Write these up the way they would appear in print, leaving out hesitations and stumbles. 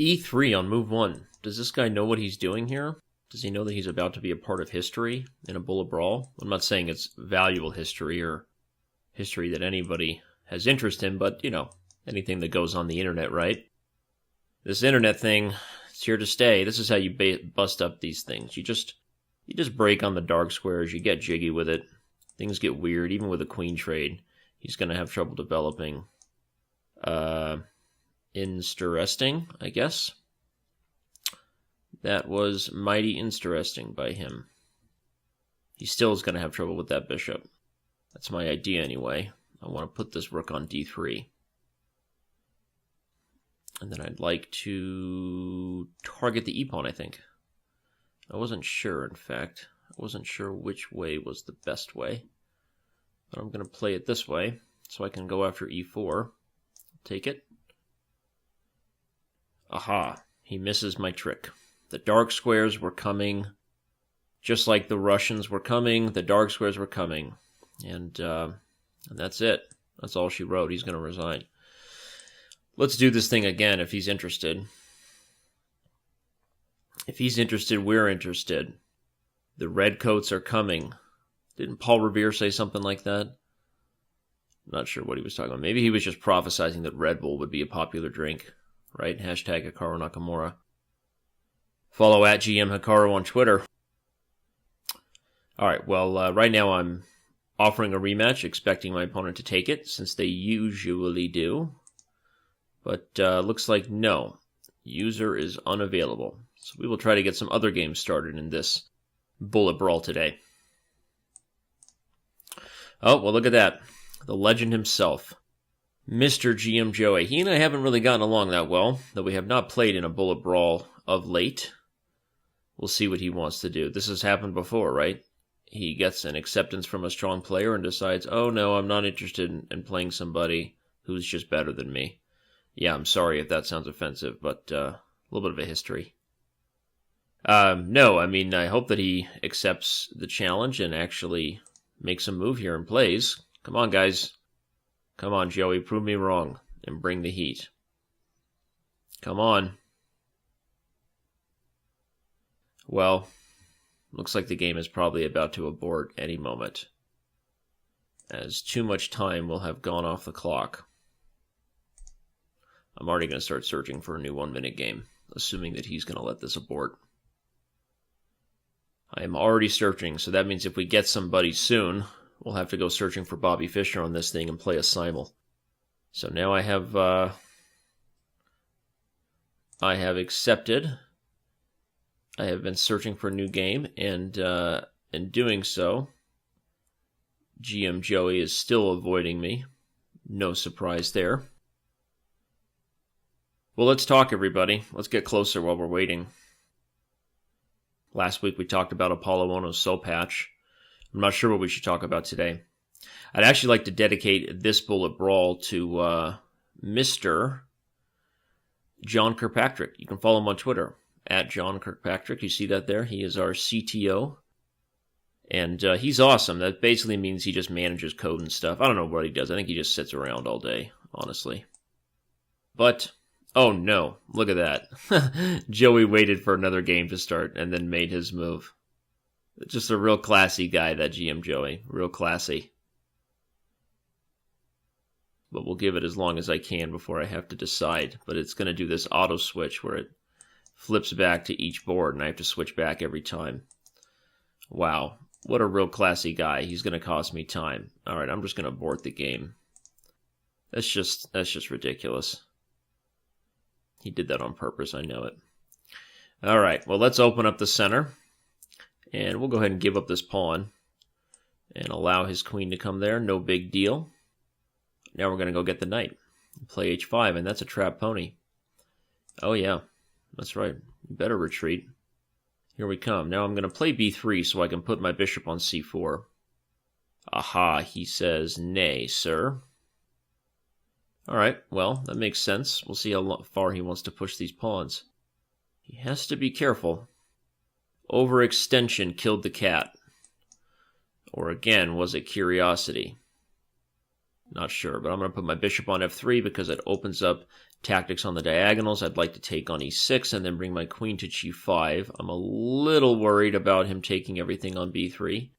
E3 on move 1. Does this guy know what he's doing here? Does he know that he's about to be a part of history in a bullet brawl? I'm not saying it's valuable history or history that anybody has interest in, but, you know, anything that goes on the internet, right? This internet thing, it's here to stay. This is how you bust up these things. You just break on the dark squares. You get jiggy with it. Things get weird. Even with a queen trade, he's going to have trouble developing. Interesting, I guess. That was mighty interesting by him. He still is going to have trouble with that bishop. That's my idea anyway. I want to put this rook on d3. And then I'd like to target the e-pawn, I think. I wasn't sure, in fact. I wasn't sure which way was the best way. But I'm going to play it this way, so I can go after e4. Take it. Aha, he misses my trick. The dark squares were coming, just like the Russians were coming. The dark squares were coming, and that's it. That's all she wrote. He's going to resign. Let's do this thing again if he's interested. If he's interested, we're interested. The redcoats are coming. Didn't Paul Revere say something like that? I'm not sure what he was talking about. Maybe he was just prophesizing that Red Bull would be a popular drink, right? Hashtag Hikaru Nakamura. Follow at GM Hikaru on Twitter. All right, well, right now I'm offering a rematch, expecting my opponent to take it, since they usually do. But looks like no. User is unavailable. So we will try to get some other games started in this bullet brawl today. Oh, well, look at that. The legend himself, Mr. GM Joey. He and I haven't really gotten along that well, though we have not played in a bullet brawl of late. We'll see what he wants to do. This has happened before, right? He gets an acceptance from a strong player and decides, oh no, I'm not interested in playing somebody who's just better than me. Yeah, I'm sorry if that sounds offensive, but a little bit of a history. No, I mean, I hope that he accepts the challenge and actually makes a move here and plays. Come on, guys. Come on, Joey, prove me wrong and bring the heat. Come on. Well, looks like the game is probably about to abort any moment, as too much time will have gone off the clock. I'm already going to start searching for a new 1-minute game, assuming that he's going to let this abort. I am already searching, so that means if we get somebody soon, we'll have to go searching for Bobby Fischer on this thing and play a simul. So now I have accepted. I have been searching for a new game, and in doing so, GM Joey is still avoiding me. No surprise there. Well, let's talk, everybody. Let's get closer while we're waiting. Last week we talked about Apollo Ono's soul patch. I'm not sure what we should talk about today. I'd actually like to dedicate this bullet brawl to Mr. John Kirkpatrick. You can follow him on Twitter, at John Kirkpatrick. You see that there? He is our CTO. And he's awesome. That basically means he just manages code and stuff. I don't know what he does. I think he just sits around all day, honestly. But, oh no, look at that. Joey waited for another game to start and then made his move. Just a real classy guy, that GM Joey. Real classy. But we'll give it as long as I can before I have to decide. But it's going to do this auto switch where it flips back to each board, and I have to switch back every time. Wow. What a real classy guy. He's going to cost me time. All right, I'm just going to abort the game. That's just ridiculous. He did that on purpose, I know it. All right, well, let's open up the center. And we'll go ahead and give up this pawn and allow his queen to come there. No big deal. Now we're going to go get the knight. Play h5, and that's a trap pony. Oh, yeah. That's right. You better retreat. Here we come. Now I'm going to play b3 so I can put my bishop on c4. Aha, he says, nay, sir. All right, well, that makes sense. We'll see how far he wants to push these pawns. He has to be careful. Overextension killed the cat. Or again, was it curiosity? Not sure, but I'm going to put my bishop on f3 because it opens up tactics on the diagonals. I'd like to take on e6 and then bring my queen to g5. I'm a little worried about him taking everything on b3,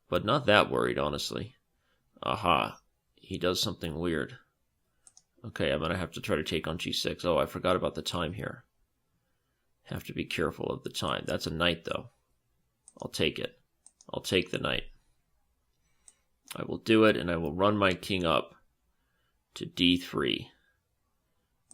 but not that worried, honestly. Aha, he does something weird. Okay, I'm going to have to try to take on g6. Oh, I forgot about the time here. Have to be careful of the time. That's a knight, though. I'll take it. I'll take the knight. I will do it, and I will run my king up to d3.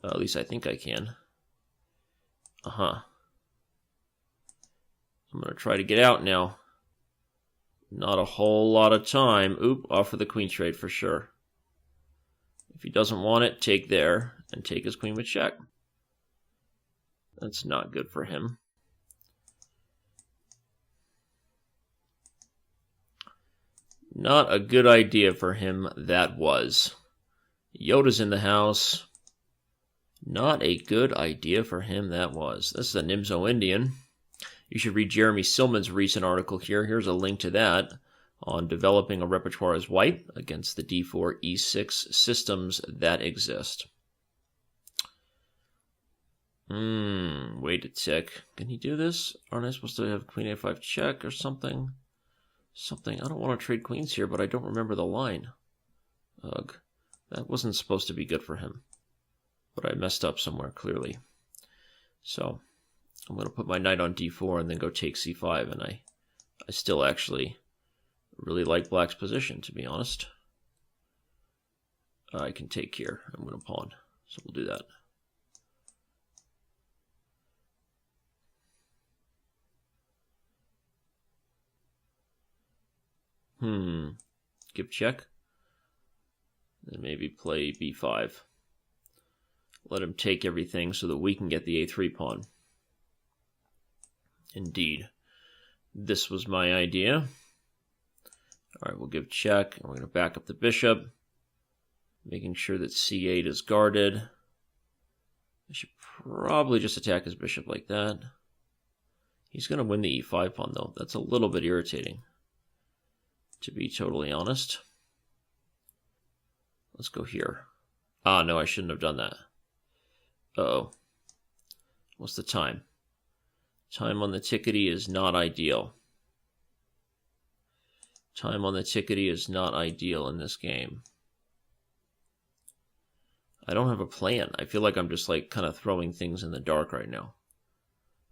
At least I think I can. I'm going to try to get out now. Not a whole lot of time. Oop, off for the queen trade for sure. If he doesn't want it, take there, and take his queen with check. That's not good for him. Not a good idea for him, that was. Yoda's in the house. Not a good idea for him, that was. This is a Nimzo Indian. You should read Jeremy Silman's recent article here. Here's a link to that on developing a repertoire as white against the d4, e6 systems that exist. Wait a tick. Can he do this? Aren't I supposed to have queen a5 check or something? I don't want to trade queens here, but I don't remember the line. Ugh. That wasn't supposed to be good for him. But I messed up somewhere, clearly. So, I'm going to put my knight on d4 and then go take c5, and I still actually really like black's position, to be honest. I can take here. I'm going to pawn, so we'll do that. Give check. And maybe play b5. Let him take everything so that we can get the a3 pawn. Indeed. This was my idea. Alright, we'll give check, and we're going to back up the bishop, making sure that c8 is guarded. I should probably just attack his bishop like that. He's going to win the e5 pawn, though. That's a little bit irritating, to be totally honest. Let's go here. Ah, no, I shouldn't have done that. Uh-oh. What's the time? Time on the tickety is not ideal. Time on the tickety is not ideal in this game. I don't have a plan. I feel like I'm just like kind of throwing things in the dark right now.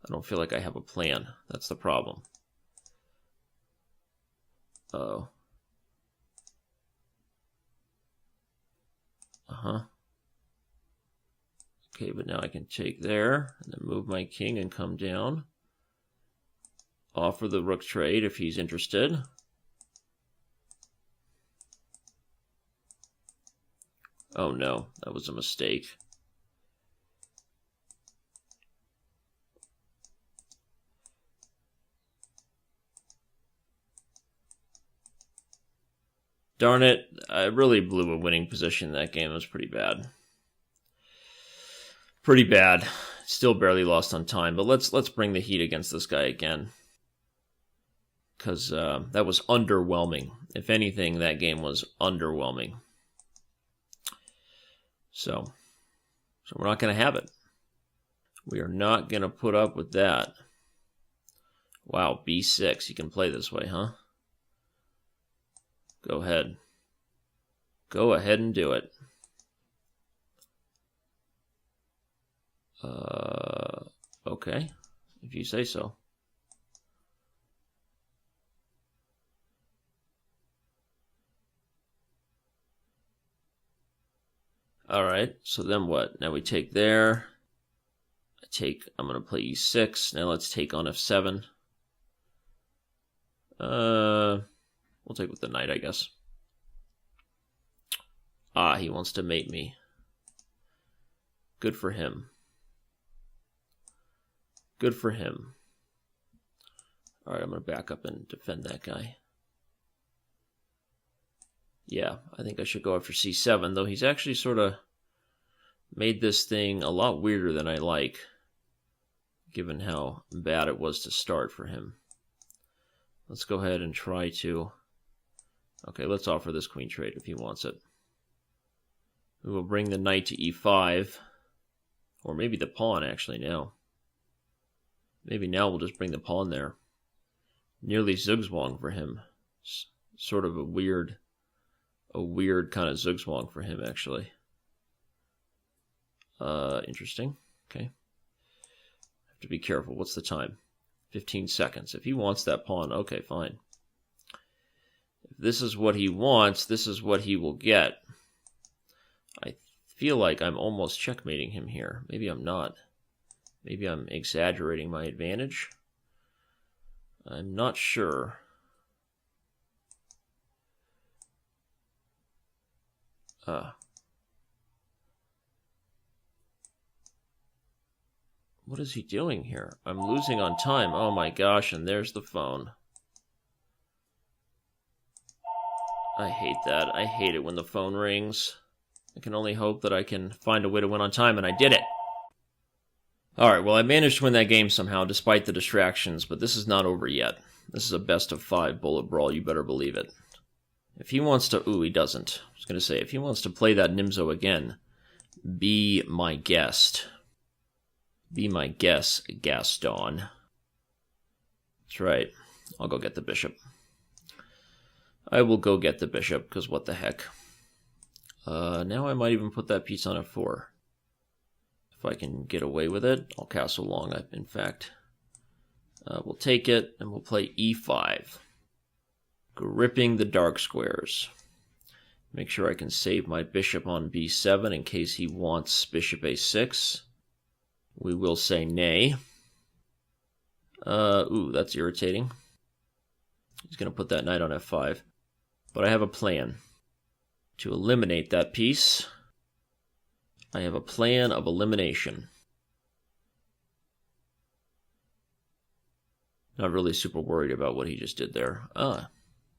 I don't feel like I have a plan. That's the problem. Uh-oh. Okay, but now I can take there, and then move my king and come down. Offer the rook trade if he's interested. Oh no, that was a mistake. Darn it, I really blew a winning position in that game. It was pretty bad. Pretty bad. Still barely lost on time, but let's bring the heat against this guy again. Because that was underwhelming. If anything, that game was underwhelming. So we're not going to have it. We are not going to put up with that. Wow, b6. You can play this way, huh? Go ahead. Go ahead and do it. Okay, if you say so. Alright, so then what? Now we take there. I'm going to play e6. Now let's take on f7. We'll take with the knight, I guess. Ah, he wants to mate me. Good for him. Good for him. Alright, I'm going to back up and defend that guy. Yeah, I think I should go after c7, though he's actually sort of made this thing a lot weirder than I like, given how bad it was to start for him. Let's go ahead and try to... Okay, let's offer this queen trade if he wants it. We will bring the knight to e5. Or maybe the pawn, actually, now. Maybe now we'll just bring the pawn there. Nearly zugzwang for him. Sort of a weird kind of zugzwang for him, actually. Interesting. Okay. Have to be careful. What's the time? 15 seconds. If he wants that pawn, okay, fine. If this is what he wants, this is what he will get. I feel like I'm almost checkmating him here. Maybe I'm not. Maybe I'm exaggerating my advantage. I'm not sure. What is he doing here? I'm losing on time. Oh my gosh, and there's the phone. I hate that. I hate it when the phone rings. I can only hope that I can find a way to win on time, and I did it. Alright, well, I managed to win that game somehow, despite the distractions, but this is not over yet. This is a best-of-5 bullet brawl, you better believe it. If he wants to... Ooh, he doesn't. I was going to say, if he wants to play that Nimzo again, be my guest. Be my guest, Gaston. That's right. I'll go get the bishop. I will go get the bishop, because what the heck. Now I might even put that piece on f4. If I can get away with it, I'll castle long, in fact. We'll take it, and we'll play e5. Gripping the dark squares. Make sure I can save my bishop on b7 in case he wants bishop a6. We will say nay. Ooh, that's irritating. He's going to put that knight on f5. But I have a plan. To eliminate that piece, I have a plan of elimination. Not really super worried about what he just did there.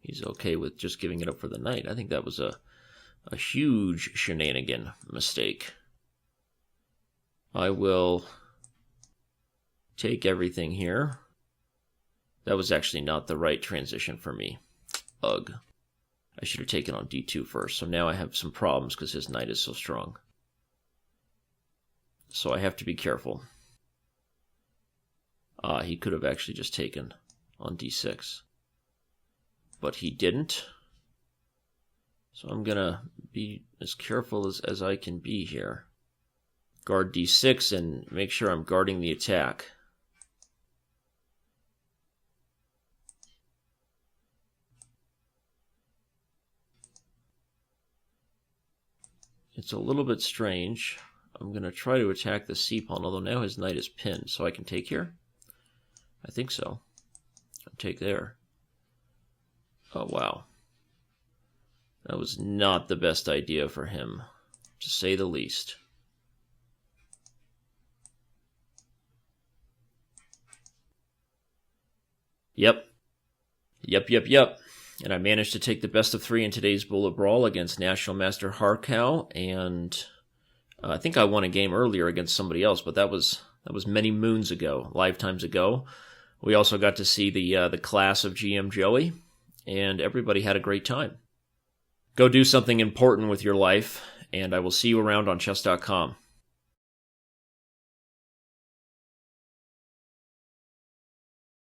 He's okay with just giving it up for the knight. I think that was a huge shenanigan mistake. I will take everything here. That was actually not the right transition for me. Ugh. I should have taken on d2 first, so now I have some problems because his knight is so strong. So I have to be careful. He could have actually just taken on d6. But he didn't. So I'm going to be as careful as I can be here. Guard d6 and make sure I'm guarding the attack. It's a little bit strange. I'm going to try to attack the c-pawn, although now his knight is pinned, so I can take here? I think so. I'll take there. Oh, wow. That was not the best idea for him, to say the least. Yep. And I managed to take the best of 3 in today's Bullet Brawl against National Master Harkow, and I think I won a game earlier against somebody else, but that was many moons ago, lifetimes ago. We also got to see the class of GM Joey, and everybody had a great time. Go do something important with your life, and I will see you around on Chess.com.